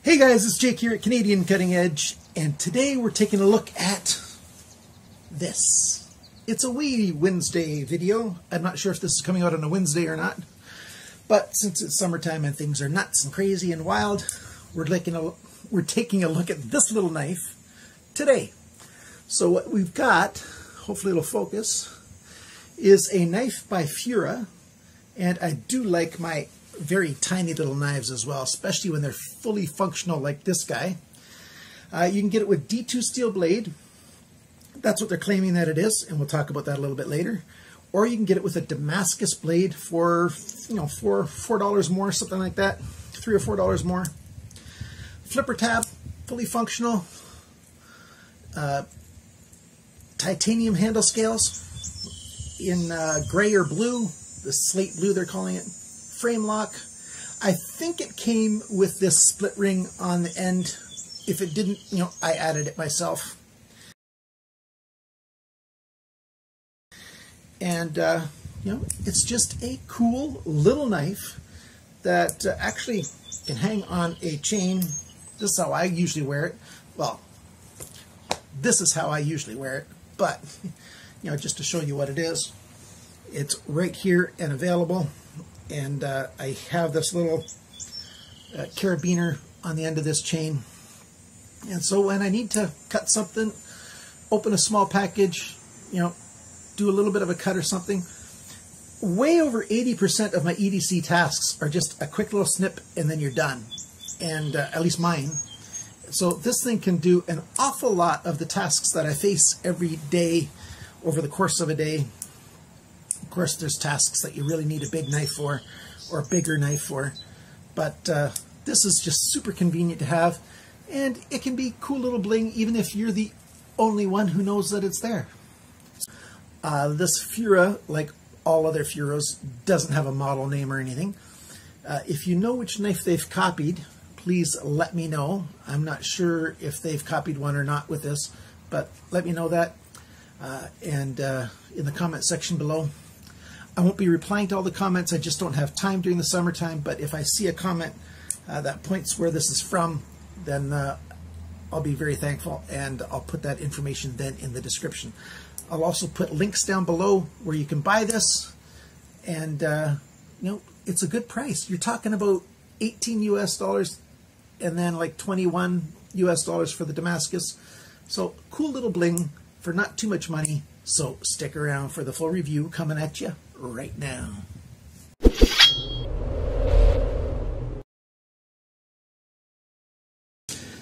Hey guys, it's Jake here at Canadian Cutting Edge, and today we're taking a look at this. It's a wee Wednesday video. I'm not sure if this is coming out on a Wednesday or not, but since it's summertime and things are nuts and crazy and wild, we're taking a look at this little knife today. So what we've got, hopefully it'll focus, is a knife by FURA, and I do like my very tiny little knives as well, especially when they're fully functional like this guy. You can get it with D2 steel blade. That's what they're claiming that it is, and we'll talk about that a little bit later. Or you can get it with a Damascus blade for, $4 more, something like that, $3 or $4 more. Flipper tab, fully functional. Titanium handle scales in gray or blue, the slate blue they're calling it. Frame lock. I think it came with this split ring on the end. If it didn't, I added it myself. And, it's just a cool little knife that actually can hang on a chain. This is how I usually wear it. Well, this is how I usually wear it. But, just to show you what it is, it's right here and available. And I have this little carabiner on the end of this chain. And so when I need to cut something, open a small package, do a little bit of a cut or something, way over 80% of my EDC tasks are just a quick little snip and then you're done. And at least mine. So this thing can do an awful lot of the tasks that I face every day over the course of a day. Of course, there's tasks that you really need a big knife for, or a bigger knife for, but this is just super convenient to have, and it can be cool little bling even if you're the only one who knows that it's there. This FURA, like all other FURAs, doesn't have a model name or anything. If you know which knife they've copied, please let me know. I'm not sure if they've copied one or not with this, but let me know that in the comment section below. I won't be replying to all the comments. I just don't have time during the summertime, but if I see a comment that points where this is from, then I'll be very thankful, and I'll put that information then in the description. I'll also put links down below where you can buy this, and it's a good price. You're talking about $18 US and then like $21 US for the Damascus. So cool little bling for not too much money. So stick around for the full review coming at you right now.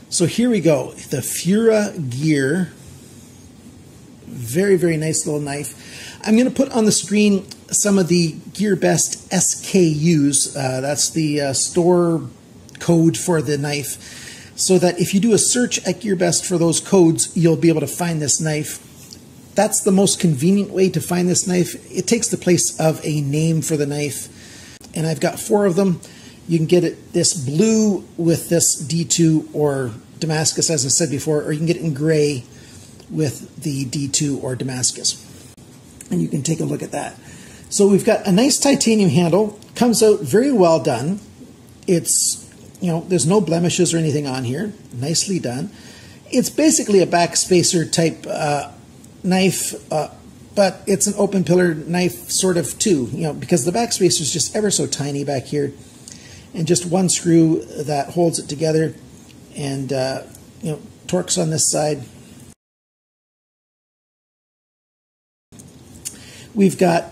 So here we go, the FURA Gear. Very, very nice little knife. I'm going to put on the screen some of the GearBest SKUs. That's the store code for the knife, so that if you do a search at GearBest for those codes, you'll be able to find this knife. That's the most convenient way to find this knife. It takes the place of a name for the knife, and I've got 4 of them. You can get it this blue with this D2 or Damascus, as I said before, or you can get it in gray with the D2 or Damascus. And you can take a look at that. So we've got a nice titanium handle. Comes out very well done. It's, there's no blemishes or anything on here. Nicely done. It's basically a backspacer type knife, but it's an open pillar knife sort of too, because the backspacer is just ever so tiny back here, and just one screw that holds it together, and torques on this side. We've got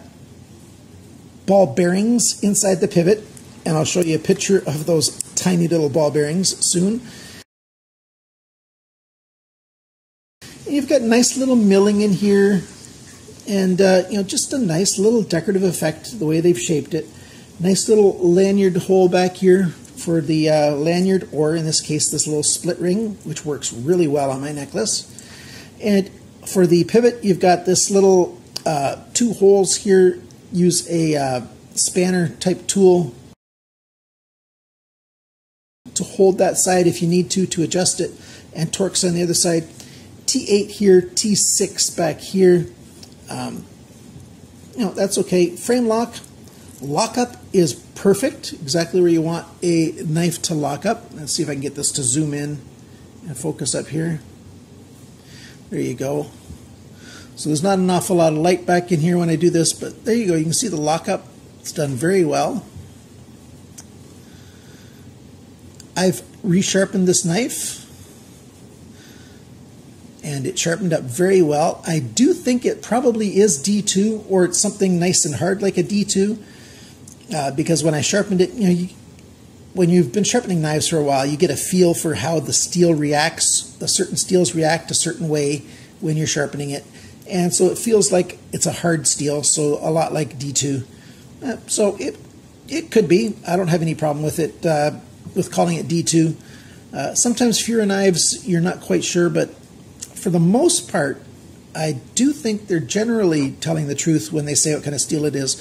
ball bearings inside the pivot, and I'll show you a picture of those tiny little ball bearings soon. And you've got nice little milling in here, and just a nice little decorative effect the way they've shaped it. Nice little lanyard hole back here for the lanyard, or in this case this little split ring, which works really well on my necklace. And for the pivot, you've got this little 2 holes here. Use a spanner type tool to hold that side if you need to adjust it, and torques on the other side. T8 here, T6 back here. That's okay. Frame lock, Lockup is perfect, exactly where you want a knife to lock up. Let's see if I can get this to zoom in and focus up here. There you go. So there's not an awful lot of light back in here when I do this, but there you go. You can see the lockup. It's done very well. I've resharpened this knife, and it sharpened up very well. I do think it probably is D2, or it's something nice and hard like a D2, because when I sharpened it, when you've been sharpening knives for a while, you get a feel for how the steel reacts. The certain steels react a certain way when you're sharpening it, and so it feels like it's a hard steel, so a lot like D2. So it could be. I don't have any problem with it, with calling it D2. Sometimes FURA knives, you're not quite sure, but for the most part, I do think they're generally telling the truth when they say what kind of steel it is.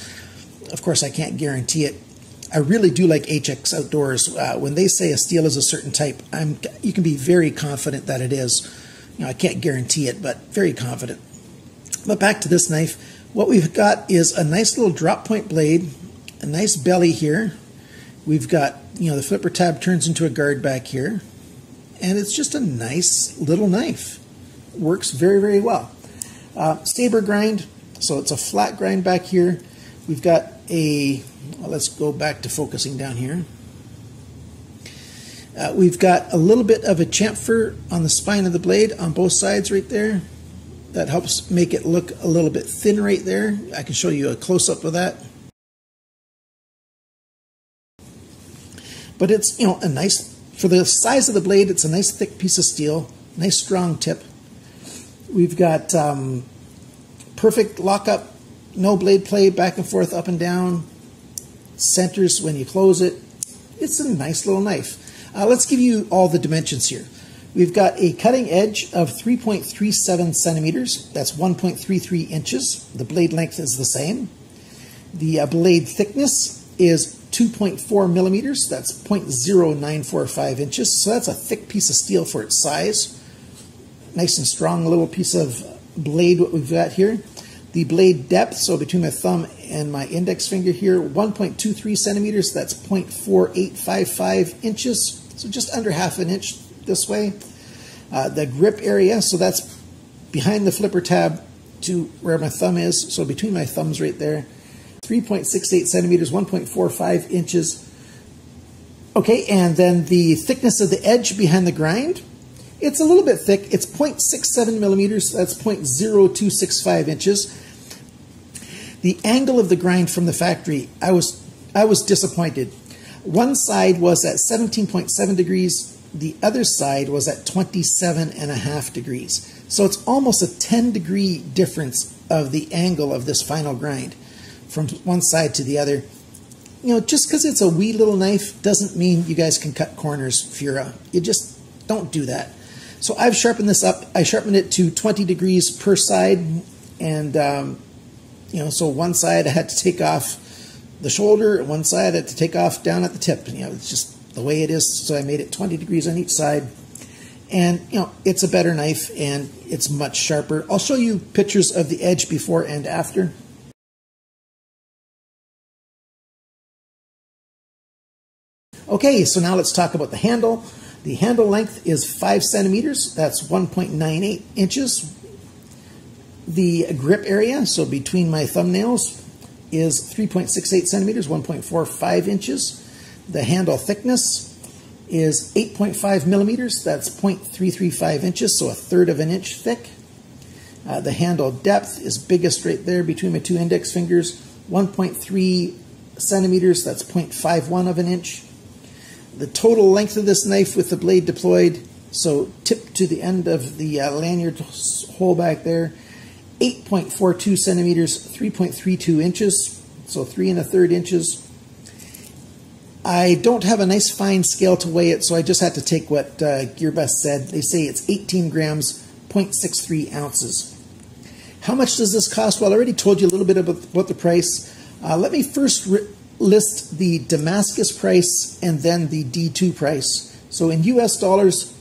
Of course, I can't guarantee it. I really do like HX Outdoors. When they say a steel is a certain type, you can be very confident that it is. I can't guarantee it, but very confident. But back to this knife, what we've got is a nice little drop point blade, a nice belly here. We've got, the flipper tab turns into a guard back here, and it's just a nice little knife. Works very, very well. Saber grind, so it's a flat grind back here. We've got let's go back to focusing down here. We've got a little bit of a chamfer on the spine of the blade on both sides right there. That helps make it look a little bit thin right there. I can show you a close-up of that. But it's, a nice, for the size of the blade, it's a nice thick piece of steel, nice strong tip. We've got perfect lockup, no blade play, back and forth, up and down, centers when you close it. It's a nice little knife. Let's give you all the dimensions here. We've got a cutting edge of 3.37 centimeters. That's 1.33 inches. The blade length is the same. The blade thickness is 2.4 millimeters. That's 0.0945 inches. So that's a thick piece of steel for its size. Nice and strong little piece of blade, what we've got here. The blade depth, so between my thumb and my index finger here, 1.23 centimeters. That's 0.4855 inches. So just under half an inch this way. The grip area, so that's behind the flipper tab to where my thumb is, so between my thumbs right there. 3.68 centimeters, 1.45 inches. Okay, and then the thickness of the edge behind the grind, it's a little bit thick. It's 0.67 millimeters, that's 0.0265 inches. The angle of the grind from the factory, I was disappointed. One side was at 17.7 degrees, the other side was at 27.5 degrees. So it's almost a 10-degree difference of the angle of this final grind from one side to the other. Just because it's a wee little knife doesn't mean you guys can cut corners, FURA. You just don't do that. So I've sharpened this up. I sharpened it to 20 degrees per side, and so one side I had to take off the shoulder, and one side I had to take off down at the tip. It's just the way it is, so I made it 20 degrees on each side. And, it's a better knife, and it's much sharper. I'll show you pictures of the edge before and after. Okay, so now let's talk about the handle. The handle length is 5 centimeters. That's 1.98 inches. The grip area, so between my thumbnails, is 3.68 centimeters, 1.45 inches. The handle thickness is 8.5 millimeters. That's 0.335 inches, so a third of an inch thick. The handle depth is biggest right there between my two index fingers, 1.3 centimeters. That's 0.51 of an inch. The total length of this knife with the blade deployed, so tip to the end of the lanyard hole back there, 8.42 centimeters, 3.32 inches, so 3 1/3 inches. I don't have a nice fine scale to weigh it, so I just had to take what GearBest said. They say it's 18 grams, 0.63 ounces. How much does this cost? Well, I already told you a little bit about the price. Let me first list the Damascus price and then the D2 price. So in US dollars,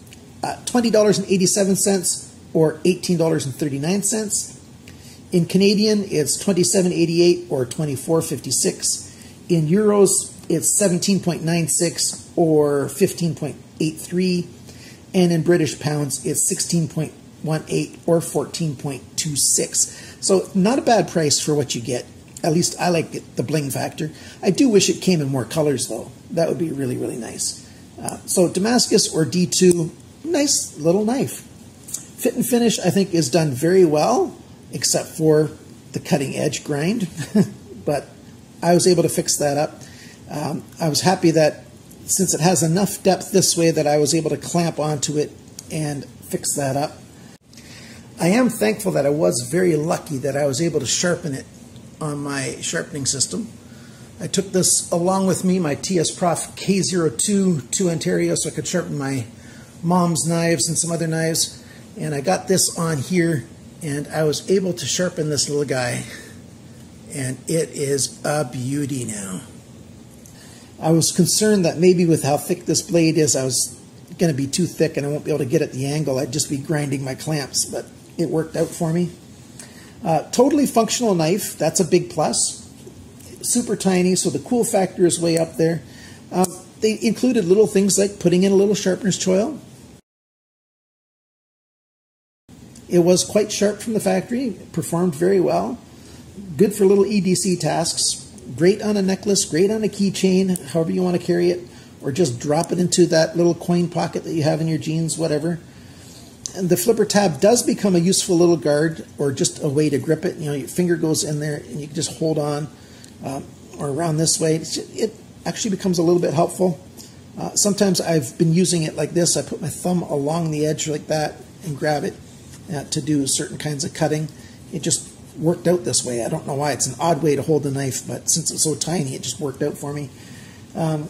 $20.87 or $18.39. In Canadian, it's $27.88 or $24.56. In euros, it's 17.96 or 15.83, and in British pounds, it's 16.18 or 14.26. So not a bad price for what you get. At least I like the bling factor. I do wish it came in more colors, though. That would be really, really nice. So Damascus or D2, nice little knife. Fit and finish, I think, is done very well, except for the cutting edge grind. But I was able to fix that up. I was happy that since it has enough depth this way that I was able to clamp onto it and fix that up. I am thankful that I was very lucky that I was able to sharpen it on my sharpening system. I took this along with me, my TS Prof K02 to Ontario, so I could sharpen my mom's knives and some other knives. And I got this on here, and I was able to sharpen this little guy. And it is a beauty now. I was concerned that maybe with how thick this blade is, I was going to be too thick and I won't be able to get at the angle. I'd just be grinding my clamps, but it worked out for me. Totally functional knife, that's a big plus. Super tiny, so the cool factor is way up there. They included little things like putting in a little sharpener's choil. It was quite sharp from the factory, performed very well. Good for little EDC tasks. Great on a necklace, great on a keychain, however you want to carry it, or just drop it into that little coin pocket that you have in your jeans, whatever. And the flipper tab does become a useful little guard, or just a way to grip it. You know, your finger goes in there and you can just hold on, or around this way. It actually becomes a little bit helpful. Sometimes I've been using it like this. I put my thumb along the edge like that and grab it to do certain kinds of cutting. It just worked out this way. I don't know why. It's an odd way to hold the knife, but since it's so tiny, it just worked out for me. So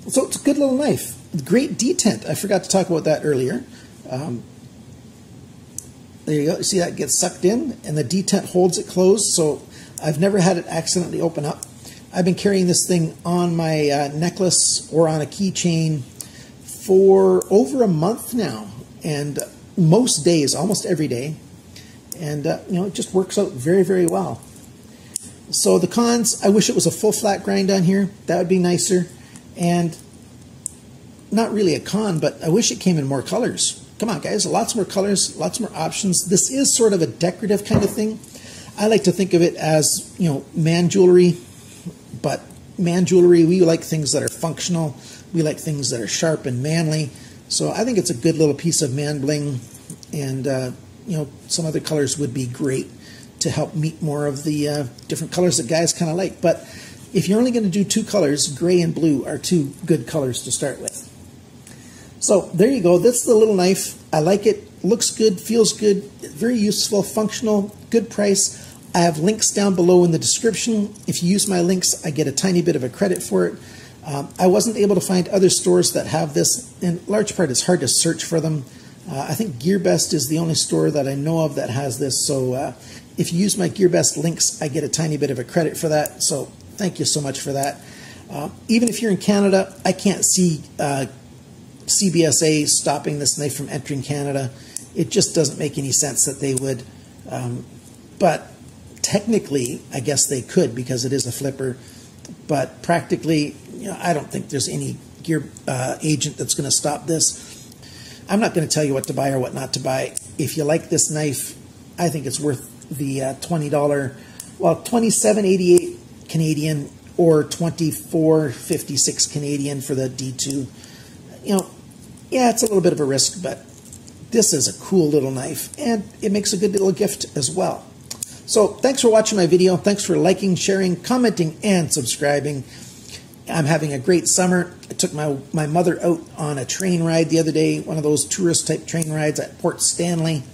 it's a good little knife. Great detent. I forgot to talk about that earlier. There you go. See that gets sucked in, and the detent holds it closed, so I've never had it accidentally open up. I've been carrying this thing on my necklace or on a keychain for over a month now, and most days, almost every day. And you know, it just works out very, very well. So the cons, I wish it was a full flat grind on here. That would be nicer. And not really a con, but I wish it came in more colors. Come on, guys, lots more colors, lots more options. This is sort of a decorative kind of thing. I like to think of it as, you know, man jewelry, but man jewelry, we like things that are functional. We like things that are sharp and manly. So I think it's a good little piece of man bling, and you know, some other colors would be great to help meet more of the different colors that guys kind of like. But if you're only going to do two colors, gray and blue are two good colors to start with. So there you go. That's the little knife. I like it. Looks good, feels good, very useful, functional, good price. I have links down below in the description. If you use my links, I get a tiny bit of a credit for it. I wasn't able to find other stores that have this. In large part, it's hard to search for them. I think GearBest is the only store that I know of that has this. So if you use my GearBest links, I get a tiny bit of a credit for that. So thank you so much for that. Even if you're in Canada, I can't see CBSA stopping this knife from entering Canada. It just doesn't make any sense that they would. But technically, I guess they could because it is a flipper. But practically, you know, I don't think there's any gear agent that's going to stop this. I'm not going to tell you what to buy or what not to buy. If you like this knife, I think it's worth the $20, well, $27.88 Canadian or $24.56 Canadian for the D2. You know, yeah, it's a little bit of a risk, but this is a cool little knife, and it makes a good little gift as well. So thanks for watching my video. Thanks for liking, sharing, commenting, and subscribing. I'm having a great summer. I took my mother out on a train ride the other day, one of those tourist-type train rides at Port Stanley,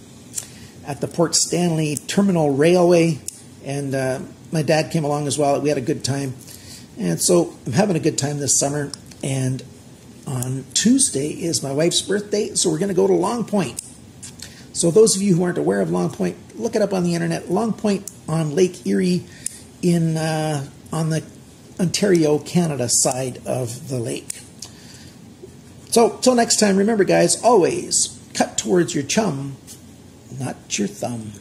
at the Port Stanley Terminal Railway, and my dad came along as well. We had a good time, and so I'm having a good time this summer, and on Tuesday is my wife's birthday, so we're going to go to Long Point. So those of you who aren't aware of Long Point, look it up on the internet. Long Point on Lake Erie in on the Ontario, Canada side of the lake. So till next time, remember guys, always cut towards your chum, not your thumb.